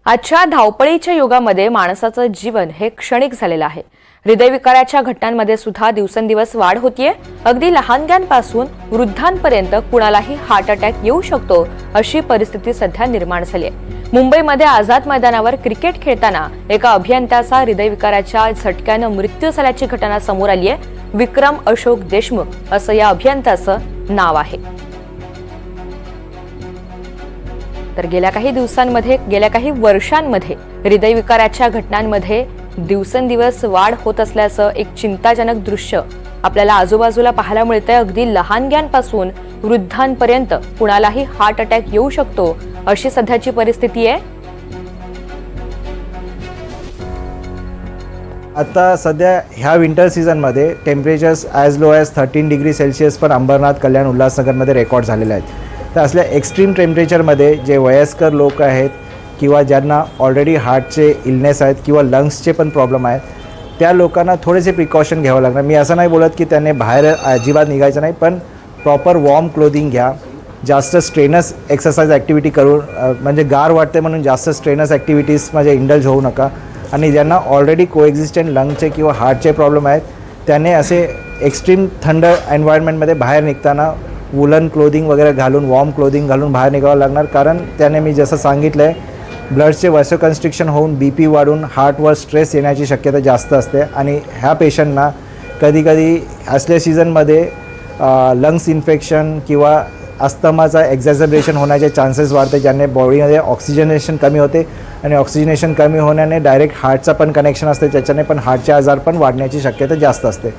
आजच्या धावपळीच्या युगामध्ये माणसाचं जीवन हे क्षणिक झालेलं आहे. हृदयविकाराच्या घटनांमध्ये सुद्धा दिवसेंदिवस वाढ होतीये. अगदी लहानग्यांपासून वृद्धांपर्यंत कुणालाही हार्ट अटॅक येऊ शकतो अशी परिस्थिती सध्या निर्माण झाली आहे. मुंबईमध्ये आझाद मैदानावर क्रिकेट खेळताना एका अभियंत्याचा हृदयविकाराच्या झटक्यानं मृत्यू झाल्याची घटना समोर आली आहे. विक्रम अशोक देशमुख असं या अभियंत्याचं नाव आहे. तर गेल्या काही वर्षांमध्ये हृदयविकाराच्या घटनांमध्ये दिवसेंदिवस वाढ होत असल्याचं एक चिंताजनक दृश्य आपल्याला आजूबाजूला पाहायला मिळतंय. अगदी लहानग्यांपासून वृद्धांपर्यंत कुणालाही हार्ट अटॅक येऊ शकतो अशी सध्याची परिस्थिती आहे. आता सध्या ह्या विंटर सीझनमध्ये temperatures as low as 13 degree Celsius पण अंबरनाथ, कल्याण, उल्हासनगरमध्ये रेकॉर्ड झालेले आहेत. तर असल्या एक्स्ट्रीम टेम्परेचरमध्ये जे वयस्कर लोक आहेत किंवा ज्यांना ऑलरेडी हार्टचे इलनेस आहेत किंवा लंग्सचे पण प्रॉब्लेम आहेत, त्या लोकांना थोडेसे प्रिकॉशन घ्यावं लागणार. मी असं नाही बोलत की त्यांनी बाहेर अजिबात निघायचं नाही, पण प्रॉपर वॉर्म क्लोदिंग घ्या. जास्त स्ट्रेनस एक्सरसाइज ॲक्टिव्हिटी करून म्हणजे गार वाटते म्हणून जास्त स्ट्रेनस ॲक्टिव्हिटीजमध्ये इंडल्ज होऊ नका. आणि ज्यांना ऑलरेडी कोएक्झिस्टंट लंगचे किंवा हार्टचे प्रॉब्लेम आहेत त्याने असे एक्स्ट्रीम थंड एन्व्हायरमेंटमध्ये बाहेर निघताना वुलन क्लोदिंग वगैरे घालून, वॉर्म क्लोदिंग घालून बाहेर निघावं लागणार. कारण त्याने मी जसं सांगितलं आहे, ब्लडचे वॅसोकन्स्ट्रिक्शन होऊन BP वाढून हार्टवर स्ट्रेस येण्याची शक्यता जास्त असते. आणि ह्या पेशंटना कधीकधी असल्या सीझनमध्ये लंग्स इन्फेक्शन किंवा अस्थमाचा एक्झॅझर्बेशन होण्याचे चान्सेस वाढते, ज्याने बॉडीमध्ये ऑक्सिजनेशन कमी होते. आणि ऑक्सिजनेशन कमी होण्याने डायरेक्ट हार्टचा पण कनेक्शन असते, त्याच्याने पण हार्टचे आजार पण वाढण्याची शक्यता जास्त असते.